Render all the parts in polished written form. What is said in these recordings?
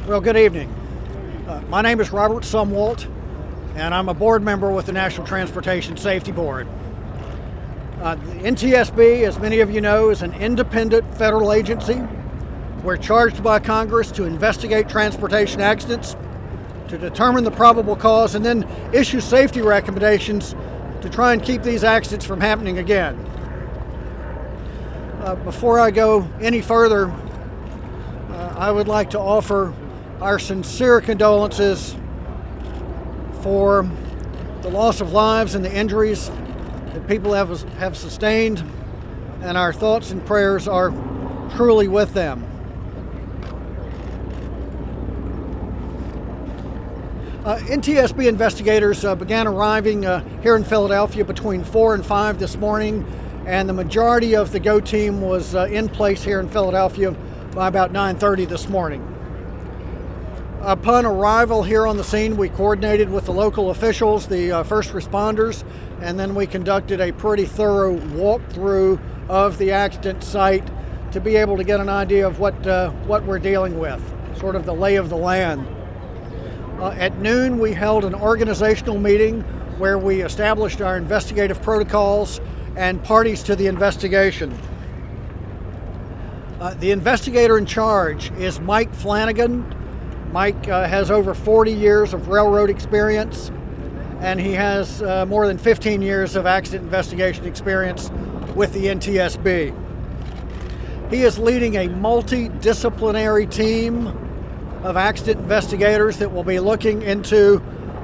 Well, good evening. My name is Robert Sumwalt, and I'm a board member with the National Transportation Safety Board. The NTSB, as many of you know, is an independent federal agency. We're charged by Congress to investigate transportation accidents, to determine the probable cause, and then issue safety recommendations to try and keep these accidents from happening again. Before I go any further, I would like to offer our sincere condolences for the loss of lives and the injuries that people have sustained, and our thoughts and prayers are truly with them. NTSB investigators began arriving here in Philadelphia between 4 and 5 this morning, and the majority of the GO team was in place here in Philadelphia by about 9:30 this morning. Upon arrival here on the scene, we coordinated with the local officials, the first responders, and then we conducted a pretty thorough walkthrough of the accident site to be able to get an idea of what we're dealing with, sort of the lay of the land. At noon, we held an organizational meeting where we established our investigative protocols and parties to the investigation. The investigator in charge is Mike Flanagan. Mike has over 40 years of railroad experience, and he has more than 15 years of accident investigation experience with the NTSB. He is leading a multidisciplinary team of accident investigators that will be looking into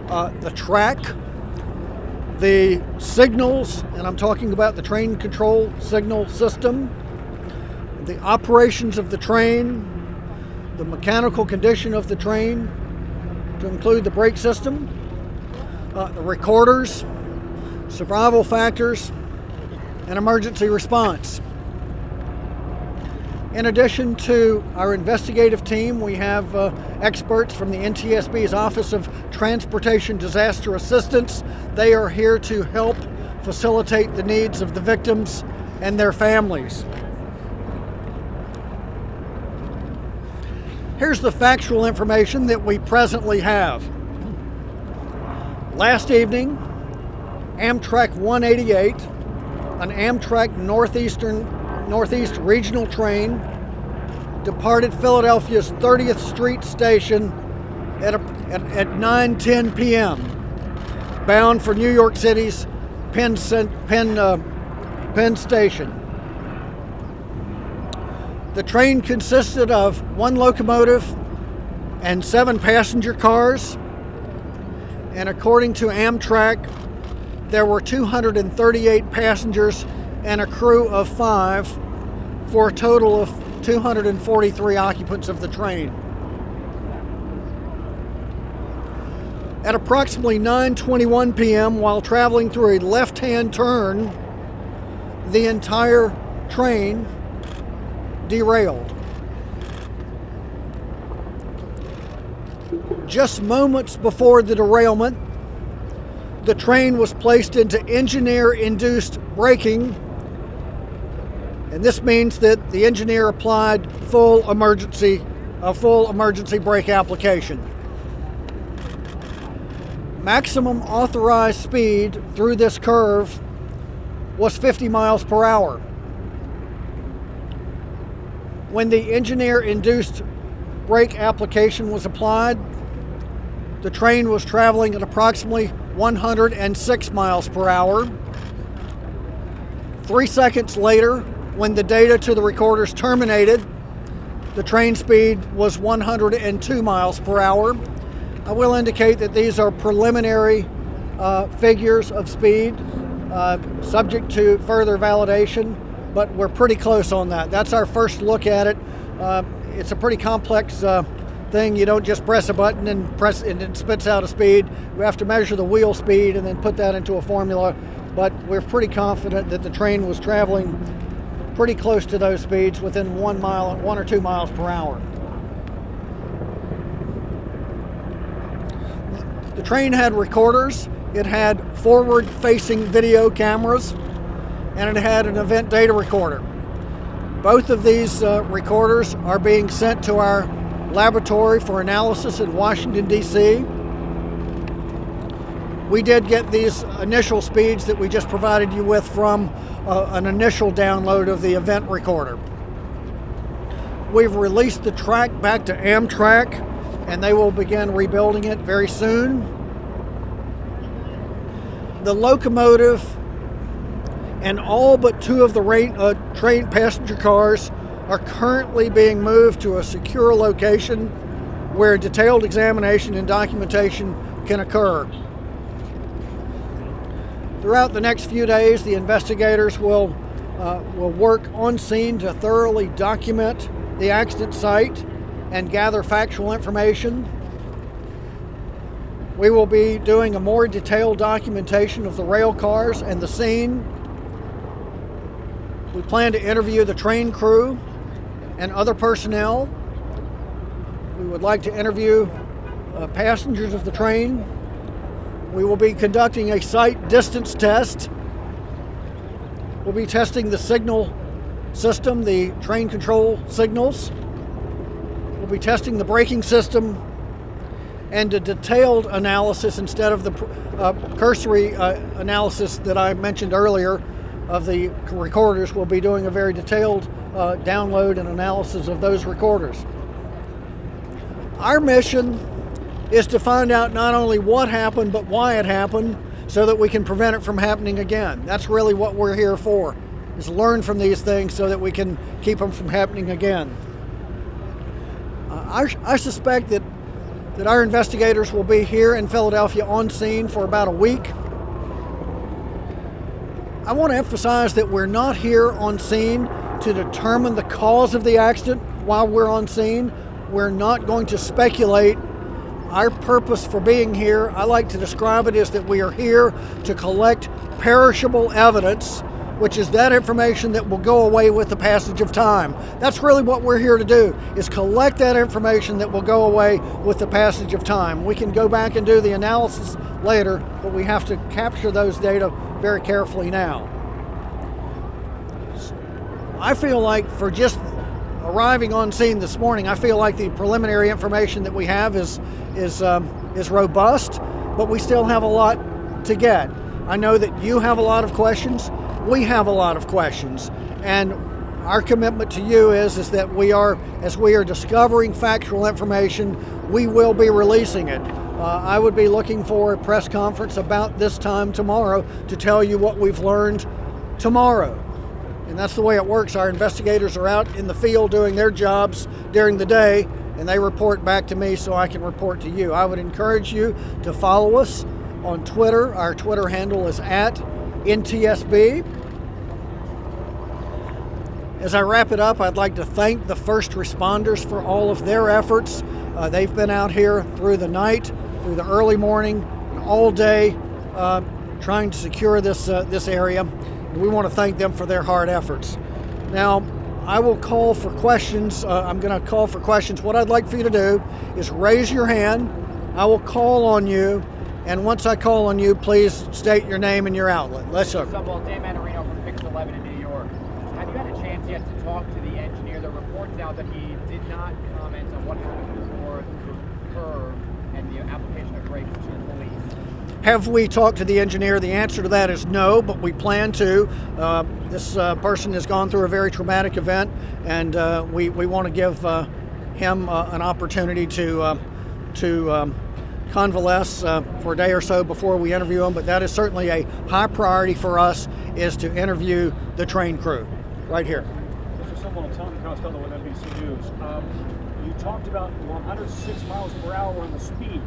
the track, the signals, and I'm talking about the train control signal system, the operations of the train, the mechanical condition of the train, to include the brake system, the recorders, survival factors, and emergency response. In addition to our investigative team, we have experts from the NTSB's Office of Transportation Disaster Assistance. They are here to help facilitate the needs of the victims and their families. Here's the factual information that we presently have. Last evening, Amtrak 188, an Amtrak Northeast regional train, departed Philadelphia's 30th Street station at 9:10 p.m., bound for New York City's Penn Station. The train consisted of one locomotive and 7 passenger cars, and according to Amtrak, there were 238 passengers and a crew of 5, for a total of 243 occupants of the train. At approximately 9:21 p.m., while traveling through a left-hand turn, the entire train derailed. Just moments before the derailment, the train was placed into engineer-induced braking, and this means that the engineer applied a full emergency brake application. Maximum authorized speed through this curve was 50 miles per hour. When the engineer-induced brake application was applied, the train was traveling at approximately 106 miles per hour. 3 seconds later, when the data to the recorders terminated, the train speed was 102 miles per hour. I will indicate that these are preliminary figures of speed, subject to further validation, but we're pretty close on that. That's our first look at it. It's a pretty complex thing. You don't just press a button and it spits out a speed. We have to measure the wheel speed and then put that into a formula, but we're pretty confident that the train was traveling pretty close to those speeds, within 1 or 2 miles per hour. The train had recorders, it had forward-facing video cameras, and it had an event data recorder. Both of these recorders are being sent to our laboratory for analysis in Washington, D.C. We did get these initial speeds that we just provided you with from an initial download of the event recorder. We've released the track back to Amtrak, and they will begin rebuilding it very soon. The locomotive and all but two of the train passenger cars are currently being moved to a secure location where detailed examination and documentation can occur. Throughout the next few days, the investigators will work on scene to thoroughly document the accident site and gather factual information. We will be doing a more detailed documentation of the rail cars and the scene. We plan to interview the train crew and other personnel. We would like to interview passengers of the train. We will be conducting a site distance test. We'll be testing the signal system, the train control signals. We'll be testing the braking system, and a detailed analysis instead of the cursory analysis that I mentioned earlier of the recorders. We'll be doing a very detailed download and analysis of those recorders. Our mission is to find out not only what happened, but why it happened, so that we can prevent it from happening again. That's really what we're here for, is learn from these things so that we can keep them from happening again. I suspect that our investigators will be here in Philadelphia on scene for about a week. I want to emphasize that we're not here on scene to determine the cause of the accident while we're on scene. We're not going to speculate. Our purpose for being here, I like to describe it as that we are here to collect perishable evidence, which is that information that will go away with the passage of time. That's really what we're here to do, is collect that information that will go away with the passage of time. We can go back and do the analysis later, but we have to capture those data very carefully now. I feel like for just arriving on scene this morning, I feel like the preliminary information that we have is robust, but we still have a lot to get. I know that you have a lot of questions. We have a lot of questions, and our commitment to you is that as we are discovering factual information, we will be releasing it. I would be looking for a press conference about this time tomorrow to tell you what we've learned tomorrow. And that's the way it works. Our investigators are out in the field doing their jobs during the day, and they report back to me so I can report to you. I would encourage you to follow us on Twitter. Our Twitter handle is @NTSB. As I wrap it up, I'd like to thank the first responders for all of their efforts. They've been out here through the night, through the early morning, and all day trying to secure this area. We want to thank them for their hard efforts. Now, I will call for questions. I'm going to call for questions. What I'd like for you to do is raise your hand. I will call on you. And once I call on you, please state your name and your outlet. Let's go. Sumwalt, Dan Manarino from Pix 11 in New York. Have you had a chance yet to talk to the engineer? There are reports now that he did not comment on what happened before the curve and the application of brakes to the police. Have we talked to the engineer? The answer to that is no, but we plan to. This person has gone through a very traumatic event, and we want to give him an opportunity to convalesce for a day or so before we interview him. But that is certainly a high priority for us, is to interview the train crew right here. Mr. Sumwalt, Tom Costello with NBC News. You talked about 106 miles per hour on the speed.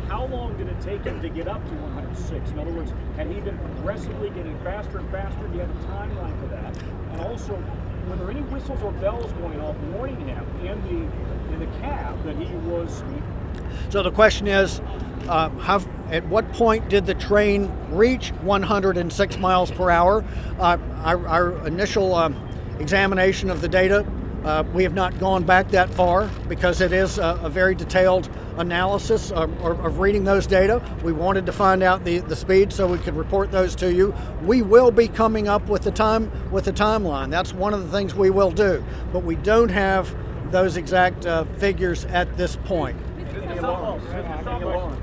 How long did it take him to get up to 106? In other words, had he been progressively getting faster and faster? Do you have a timeline for that? And also, were there any whistles or bells going off warning him in the cab that he was speeding? So the question is, at what point did the train reach 106 miles per hour? Our initial examination of the data, we have not gone back that far because it is a very detailed analysis of reading those data. We wanted to find out the speed so we could report those to you. We will be coming up with the timeline. That's one of the things we will do, but we don't have those exact figures at this point. Any alarms?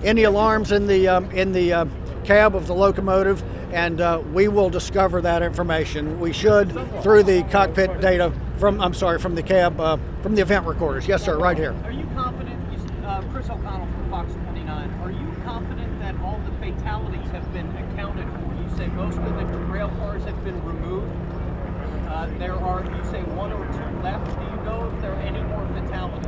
Any alarms in the cab of the locomotive, and we will discover that information. We should through the cockpit data from the cab from the event recorders. Yes, sir, right here. Are you confident, Chris O'Connell from Fox 29, are you confident that all the fatalities have been accounted for? You say most of the rail cars have been removed. There are, you say, one or two left. Do you know if there are any more fatalities?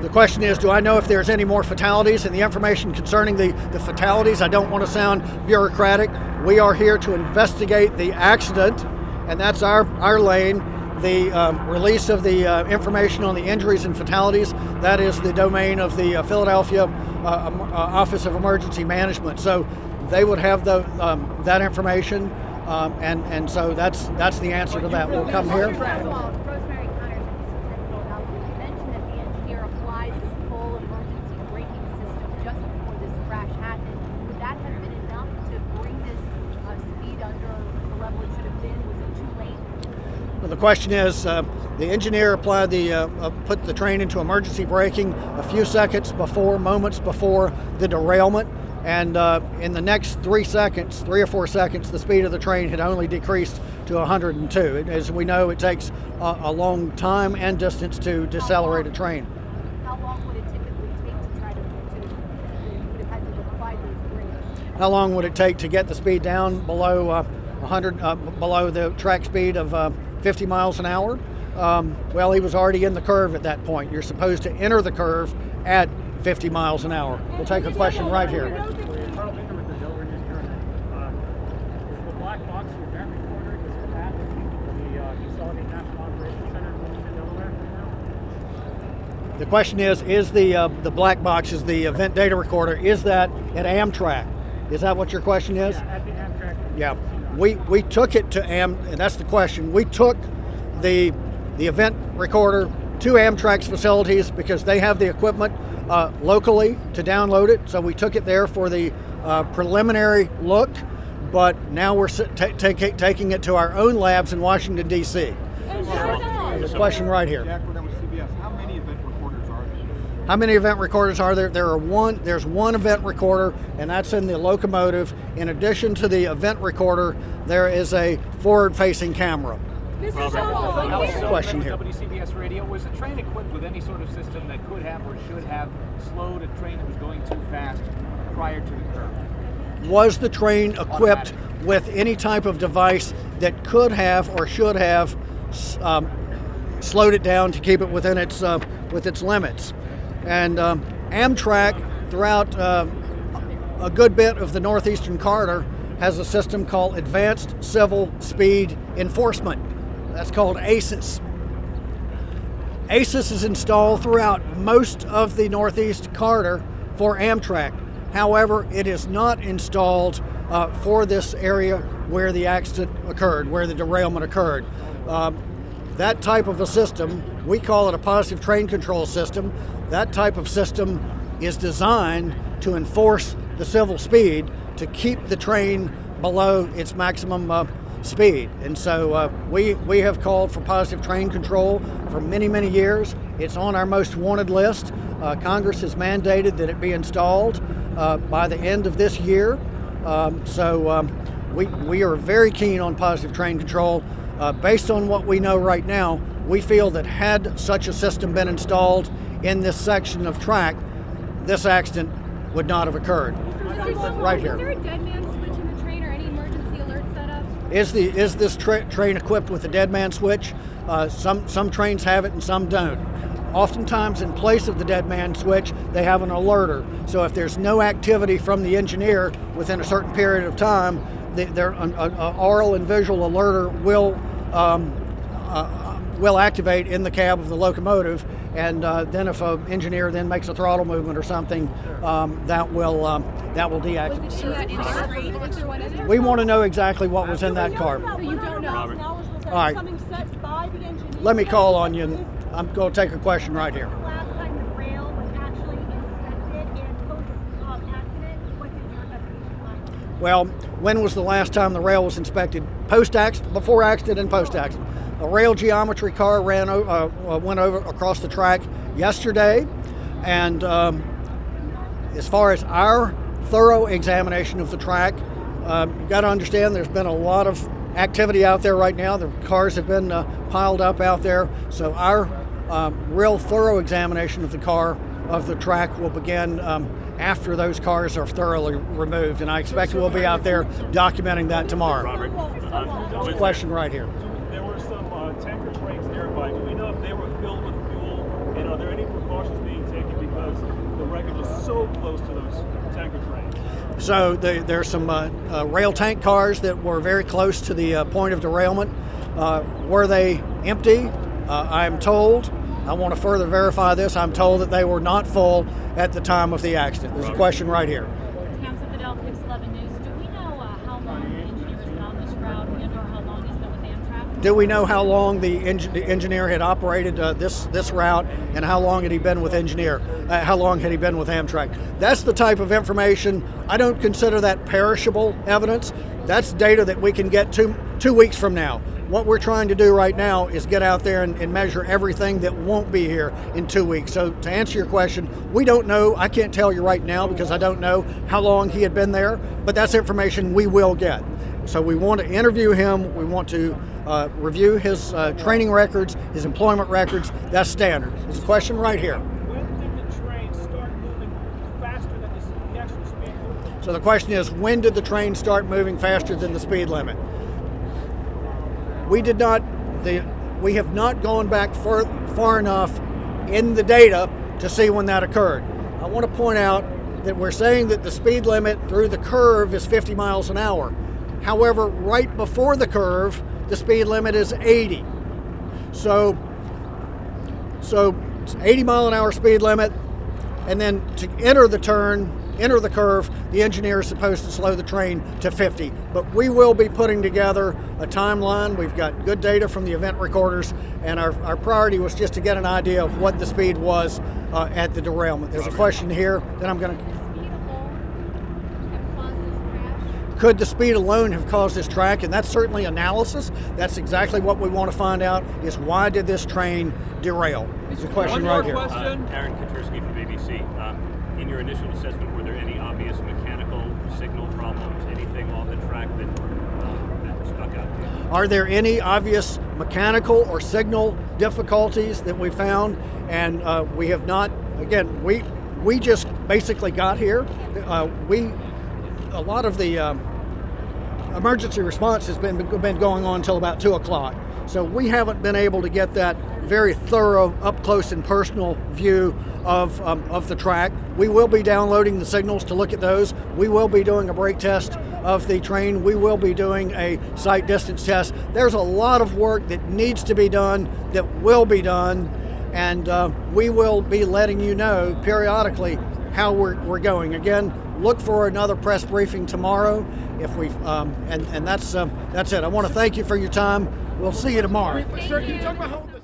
The question is, do I know if there's any more fatalities? And the information concerning the fatalities, I don't want to sound bureaucratic. We are here to investigate the accident, and that's our lane. The release of the information on the injuries and fatalities, that is the domain of the Philadelphia Office of Emergency Management. So they would have that information, and so that's the answer to that. We'll come here. The question is, the engineer applied put the train into emergency braking a few moments before the derailment, and in the next 3 or 4 seconds, the speed of the train had only decreased to 102. As we know, it takes a long time and distance to decelerate a train. How long would it typically take to try to you would have had to apply those brakes? How long would it take to get the speed down below 100, below the track speed of 50 miles an hour? Well, he was already in the curve at that point. You're supposed to enter the curve at 50 miles an hour. We'll take a question right here. Is the black box the event recorder? Is it at the Consolidated National Operations Center in Delaware now? The question is the black box, is the event data recorder, is that at Amtrak? Is that what your question is? Yeah, at the Amtrak. Yeah. We took it to and that's the question. We took the event recorder to Amtrak's facilities because they have the equipment locally to download it. So we took it there for the preliminary look, but now we're taking it to our own labs in Washington, D.C. The question right here. How many event recorders are there? How many event recorders are there? There's one event recorder, and that's in the locomotive. In addition to the event recorder, there is a forward-facing camera. Question here. WCBS Radio, was the train equipped with any sort of system that could have or should have slowed a train that was going too fast prior to the curve? Was the train equipped with any type of device that could have or should have slowed it down to keep it within its limits? And Amtrak, throughout a good bit of the Northeastern Corridor, has a system called Advanced Civil Speed Enforcement. That's called ACES. ACES is installed throughout most of the Northeast Corridor for Amtrak. However, it is not installed for this area where the accident occurred, where the derailment occurred. That type of a system, we call it a positive train control system. That type of system is designed to enforce the civil speed to keep the train below its maximum speed. And so we have called for positive train control for many, many years. It's on our most wanted list. Congress has mandated that it be installed by the end of this year. We are very keen on positive train control. Based on what we know right now, we feel that had such a system been installed in this section of track, this accident would not have occurred. Right here. Is there a dead man switch in the train or any emergency alert setup? Is this train equipped with a dead man switch? Some trains have it and some don't. Oftentimes, in place of the dead man switch, they have an alerter. So if there's no activity from the engineer within a certain period of time, an oral and visual alerter will activate in the cab of the locomotive, and then if an engineer then makes a throttle movement or something, that will deactivate. We want to know exactly what was in that car. So you don't know. All right. Let me call on you. And I'm going to take a question right here. Last time the rail was actually inspected and post-accident, what did your investigation find? Well, when was the last time the rail was inspected? Post-accident, before accident, and post-accident. A rail geometry car went over across the track yesterday, and as far as our thorough examination of the track, you've got to understand there's been a lot of activity out there right now. The cars have been piled up out there, so our real thorough examination of the track will begin after those cars are thoroughly removed, and I expect we'll be out there documenting that tomorrow. Robert, There's a question right here. There were some tanker trains nearby. Do we know if they were filled with fuel? And are there any precautions being taken because the wreckage is so close to those tanker trains? So there's some rail tank cars that were very close to the point of derailment. Were they empty? I'm told. I want to further verify this. I'm told that they were not full at the time of the accident. There's a question right here. Tamsin Fidel, Pix 11 News. Do we know how long the engineer has been on this route and or how long he's been with Amtrak? Do we know how long the engineer had operated this route, and how long had he been with how long had he been with Amtrak? That's the type of information. I don't consider that perishable evidence. That's data that we can get 2 weeks from now. What we're trying to do right now is get out there and measure everything that won't be here in 2 weeks. So to answer your question, we don't know. I can't tell you right now because I don't know how long he had been there, but that's information we will get. So we want to interview him. We want to review his training records, his employment records. That's standard. There's a question right here. When did the train start moving faster than the actual speed limit? So the question is, when did the train start moving faster than the speed limit? We have not gone back far enough in the data to see when that occurred. I want to point out that we're saying that the speed limit through the curve is 50 miles an hour. However, right before the curve, the speed limit is 80. So it's 80 mile an hour speed limit, and then to enter the curve, the engineer is supposed to slow the train to 50. But we will be putting together a timeline. We've got good data from the event recorders, and our priority was just to get an idea of what the speed was at the derailment. There's a question here that I'm going to... Could the speed alone have caused this track? And that's certainly analysis. That's exactly what we want to find out, is why did this train derail? There's a question right here. Aaron Katursky from ABC. In your initial assessment, were there any obvious mechanical signal problems, anything off the track that stuck out to you? Are there any obvious mechanical or signal difficulties that we found? And we have not. Again, we just basically got here. A lot of the emergency response has been going on until about 2 o'clock. So we haven't been able to get that very thorough, up close and personal view of the track. We will be downloading the signals to look at those. We will be doing a brake test of the train. We will be doing a sight distance test. There's a lot of work that needs to be done, that will be done, and we will be letting you know periodically how we're going. Again, look for another press briefing tomorrow. If we and that's it. I want to thank you for your time. We'll see you tomorrow. Sir, can you talk about how the